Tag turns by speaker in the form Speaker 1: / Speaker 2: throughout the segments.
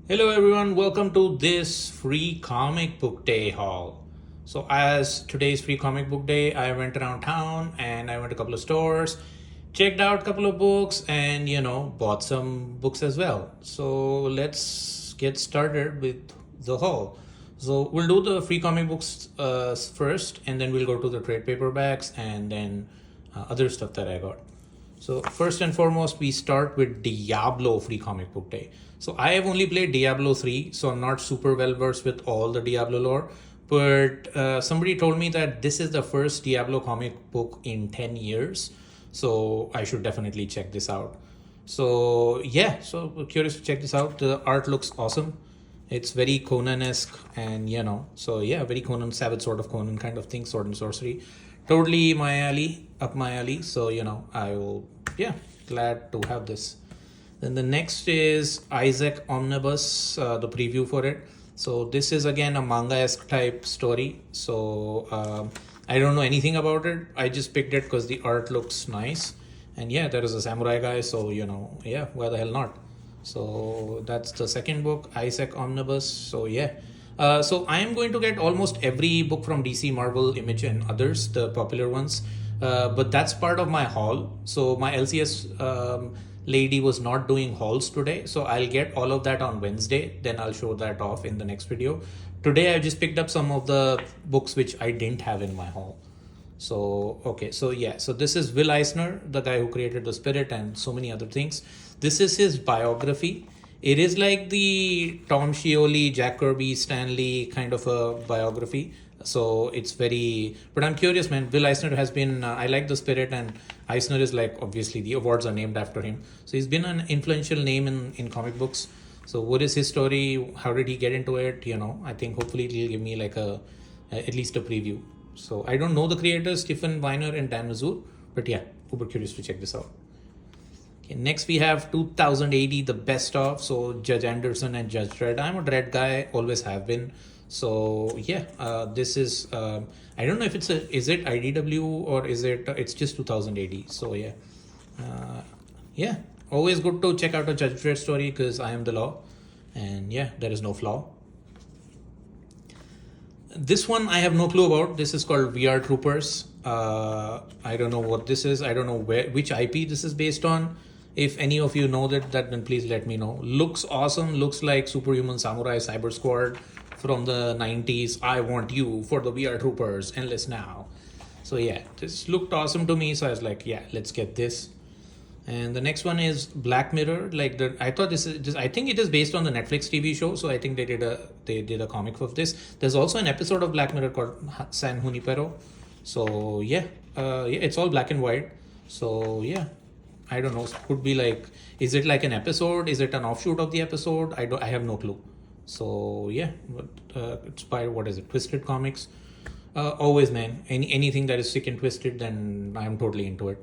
Speaker 1: Hello everyone, welcome to this free comic book day haul. So as today's free comic book day, I went around town and I went to a couple of stores, checked out a couple of books and bought some books as well. So let's get started with the haul. So we'll do the free comic books first, and then we'll go to the trade paperbacks and then other stuff that I got. So first and foremost, we start with Diablo Free Comic Book Day. So I have only played Diablo 3, so I'm not super well versed with all the Diablo lore. But somebody told me that this is the first Diablo comic book in 10 years. So I should definitely check this out. So yeah, so curious to check this out. The art looks awesome. It's very Conan-esque, and so yeah, very Conan, Savage Sword of Conan kind of thing, sword and sorcery. Totally my alley, up my alley. So I will, yeah, glad to have this. Then the next is Isaac Omnibus, the preview for it. So this is again a manga-esque type story. So I don't know anything about it. I just picked it because the art looks nice, and yeah, there is a samurai guy. So yeah, why the hell not? So that's the second book, Isaac Omnibus. So yeah. So I am going to get almost every book from DC, Marvel, Image, and others, the popular ones. But that's part of my haul. So my LCS lady was not doing hauls today. So I'll get all of that on Wednesday. Then I'll show that off in the next video. Today I just picked up some of the books which I didn't have in my haul. So okay, so yeah, so this is Will Eisner, the guy who created The Spirit and so many other things. This is his biography. It is like the Tom Scioli, Jack Kirby, Stanley kind of a biography. So it's very, but I'm curious, man. Will Eisner has been, I like The Spirit, and Eisner is like, obviously the awards are named after him. So he's been an influential name in comic books. So what is his story? How did he get into it? I think hopefully it'll give me like at least a preview. So I don't know the creators, Stephen Weiner and Dan Mazur, but yeah, super curious to check this out. Okay, next we have 2080, the best of. So Judge Anderson and Judge Dredd. I'm a Dredd guy, always have been. So yeah, this is I don't know if is it IDW or is it it's just 2080. So yeah, yeah, always good to check out a Judge Dredd story because I am the law, and yeah, there is no flaw. This one I have no clue about. This is called VR Troopers. I don't know what this is. I don't know which IP this is based on. If any of you know that then please let me know. Looks awesome. Looks like Superhuman Samurai Cyber Squad from the 90s. I want you for the VR Troopers. Endless now. So yeah, this looked awesome to me. So I was like, yeah, let's get this. And the next one is Black Mirror. I thought this is just, I think it is based on the Netflix TV show. So I think they did a comic of this. There's also an episode of Black Mirror called San Junipero. So yeah, yeah, it's all black and white. So yeah, I don't know. Could be like, is it like an episode? Is it an offshoot of the episode? I have no clue. So yeah, but it's by, what is it? Twisted Comics. Always, man. Anything that is sick and twisted, then I'm totally into it.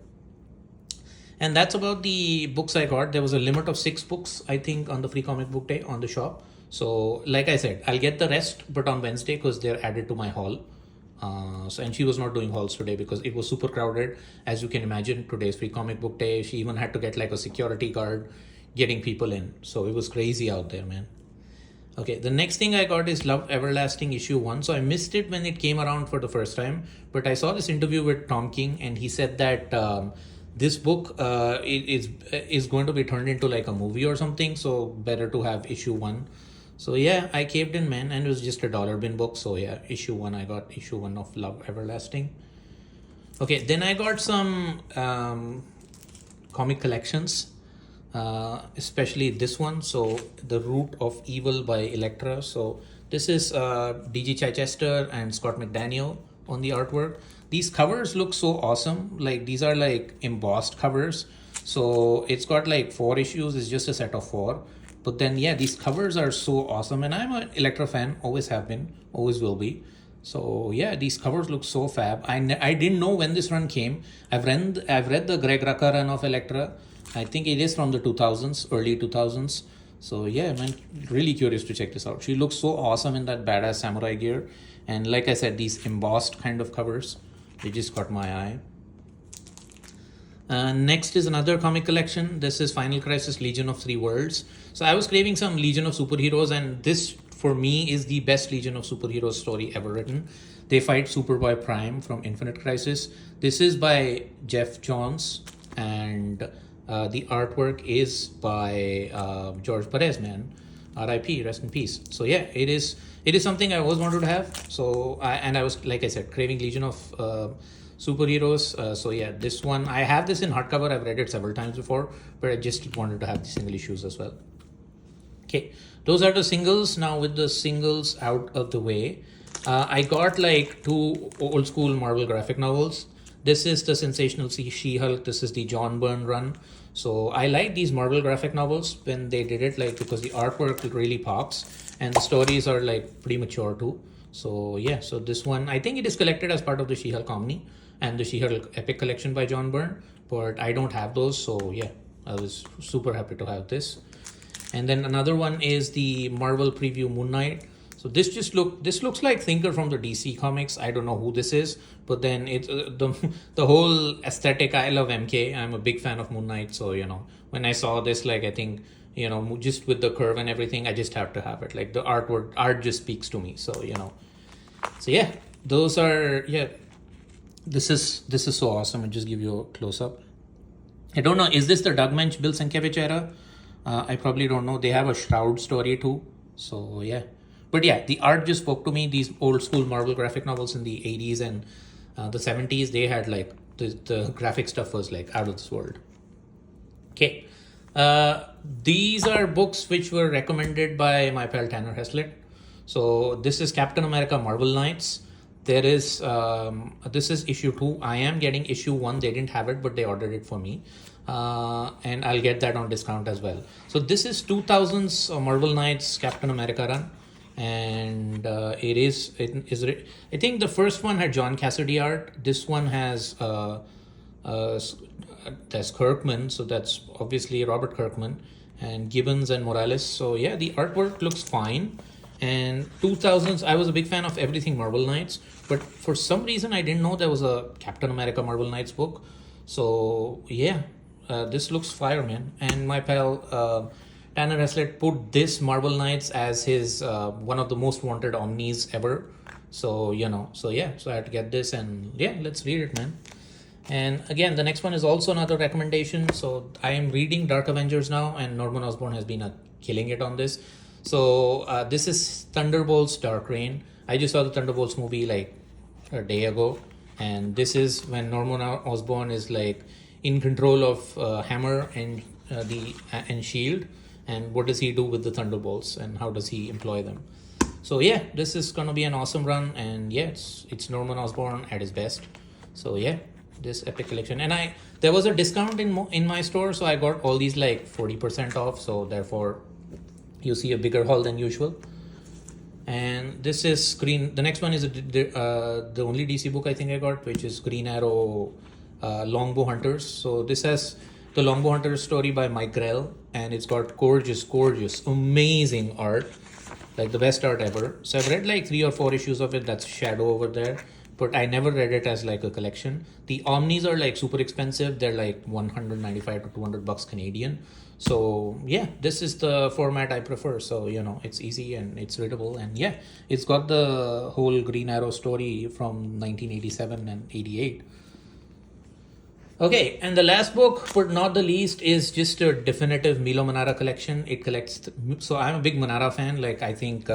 Speaker 1: And that's about the books I got. There was a limit of 6 books, I think, on the free comic book day on the shop. So like I said, I'll get the rest, but on Wednesday because they're added to my haul. And she was not doing hauls today because it was super crowded. As you can imagine, today's free comic book day. She even had to get like a security guard getting people in. So it was crazy out there, man. Okay, the next thing I got is Love Everlasting issue 1. So I missed it when it came around for the first time. But I saw this interview with Tom King, and he said that this book is going to be turned into like a movie or something. So better to have issue 1. So yeah, I caved in, man, and it was just a dollar bin book. So yeah, issue 1, I got issue 1 of Love Everlasting. Okay, then I got some comic collections. Especially this one. So The Root of Evil by Elektra. So this is DG Chichester and Scott McDaniel on the artwork. These covers look so awesome. Like these are like embossed covers. So it's got like 4 issues. It's just a set of 4. But then yeah, these covers are so awesome. And I'm an Elektra fan. Always have been. Always will be. So yeah, these covers look so fab. I didn't know when this run came. I've read the Greg Rucka run of Elektra. I think it is from the 2000s, early 2000s. So yeah, man, really curious to check this out. She looks so awesome in that badass samurai gear. And like I said, these embossed kind of covers, they just caught my eye. Next is another comic collection. This is Final Crisis Legion of Three Worlds. So I was craving some Legion of Superheroes, and this for me is the best Legion of Superheroes story ever written. They fight Superboy Prime from Infinite Crisis. This is by Jeff Johns, and the artwork is by George Perez, man. R.I.P. Rest in peace. So yeah, it is something I always wanted to have. So I was, like I said, craving Legion of superheroes. So yeah, this one, I have this in hardcover. I've read it several times before, but I just wanted to have the single issues as well. Okay, those are the singles. Now with the singles out of the way, I got like two old school Marvel graphic novels. This is the Sensational She-Hulk. This is the John Byrne run. So I like these Marvel graphic novels when they did it, like, because the artwork really pops and the stories are like pretty mature too. So yeah, so this one, I think it is collected as part of the She-Hulk Omni and the She-Hulk Epic Collection by John Byrne, but I don't have those. So yeah, I was super happy to have this. And then another one is the Marvel preview Moon Knight. So this looks like Thinker from the DC comics. I don't know who this is, but then it's the whole aesthetic. I love MK. I'm a big fan of Moon Knight. So when I saw this, like, I think just with the curve and everything, I just have to have it. Like the art just speaks to me. So so yeah, those are This is so awesome. I'll just give you a close up. I don't know. Is this the Doug Mensch, Bill Sienkiewicz era? I probably don't know. They have a Shroud story too. So yeah. But yeah, the art just spoke to me. These old school Marvel graphic novels in the 80s and the 70s, they had like the graphic stuff was like out of this world. Okay. These are books which were recommended by my pal Tanner Heslett. So this is Captain America Marvel Knights. There is this is issue 2. I am getting issue 1. They didn't have it, but they ordered it for me. And I'll get that on discount as well. So this is 2000's Marvel Knights Captain America run. And I think the first one had John Cassidy art. This one has that's Kirkman, so that's obviously Robert Kirkman, and Gibbons and Morales. So yeah, the artwork looks fine. And 2000s, I was a big fan of everything Marvel Knights, but for some reason I didn't know there was a Captain America Marvel Knights book. So yeah, this looks fire, man. And my pal Tanner Heslett put this Marvel Knights as his one of the most wanted omnis ever. So so yeah, so I had to get this, and yeah, let's read it, man. And again, the next one is also another recommendation. So I am reading Dark Avengers now, and Norman Osborn has been killing it on this. So this is Thunderbolts Dark Reign. I just saw the Thunderbolts movie like a day ago, and this is when Norman Osborn is like in control of Hammer and and Shield, and what does he do with the Thunderbolts and how does he employ them. So yeah, this is gonna be an awesome run, and yeah, it's Norman Osborn at his best. So yeah, this epic collection, and there was a discount in my store, so I got all these like 40% off. So therefore, you see a bigger haul than usual. And this is the next one is the only DC book I think I got, which is Green Arrow Longbow Hunters. So this has the Longbow Hunters story by Mike Grell, and it's got gorgeous, amazing art, like the best art ever. So I've read like 3 or 4 issues of it. That's Shadow over there, but I never read it as like a collection. The omnis are like super expensive. They're like $195 to $200 Canadian. So yeah, this is the format I prefer. So it's easy and it's readable, and yeah, it's got the whole Green Arrow story from 1987 and 88. Okay, and the last book, but not the least, is just a definitive Milo Manara collection. It collects. So I'm a big Manara fan. Like, I think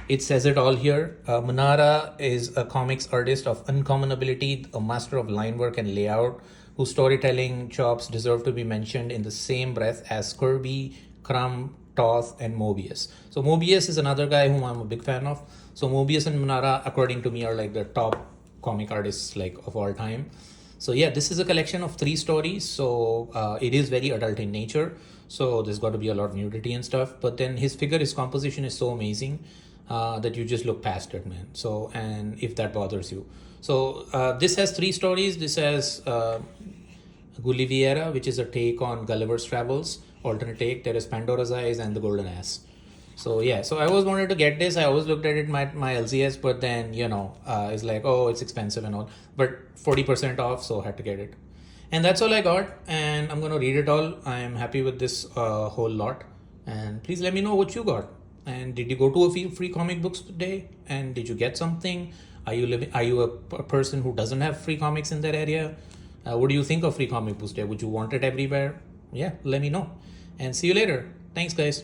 Speaker 1: it says it all here. Manara is a comics artist of uncommon ability, a master of line work and layout, whose storytelling chops deserve to be mentioned in the same breath as Kirby, Crumb, Toth, and Mobius. So Mobius is another guy whom I'm a big fan of. So Mobius and Manara, according to me, are like the top comic artists like of all time. So yeah, this is a collection of 3 stories. So it is very adult in nature. So there's got to be a lot of nudity and stuff. But then his composition is so amazing that you just look past it, man. So, and if that bothers you. So this has 3 stories. This has Gulliviera, which is a take on Gulliver's Travels, alternate take. There is Pandora's Eyes and The Golden Ass. So yeah, so I always wanted to get this. I always looked at it my LCS, but then it's like, oh, it's expensive and all, but 40% off, so I had to get it. And that's all I got, and I'm gonna read it all. I am happy with this whole lot, and please let me know what you got. And did you go to a free comic books day? And did you get something? Are you living? Are you a person who doesn't have free comics in that area? What do you think of free comic books day? Would you want it everywhere? Yeah, let me know. And see you later. Thanks, guys.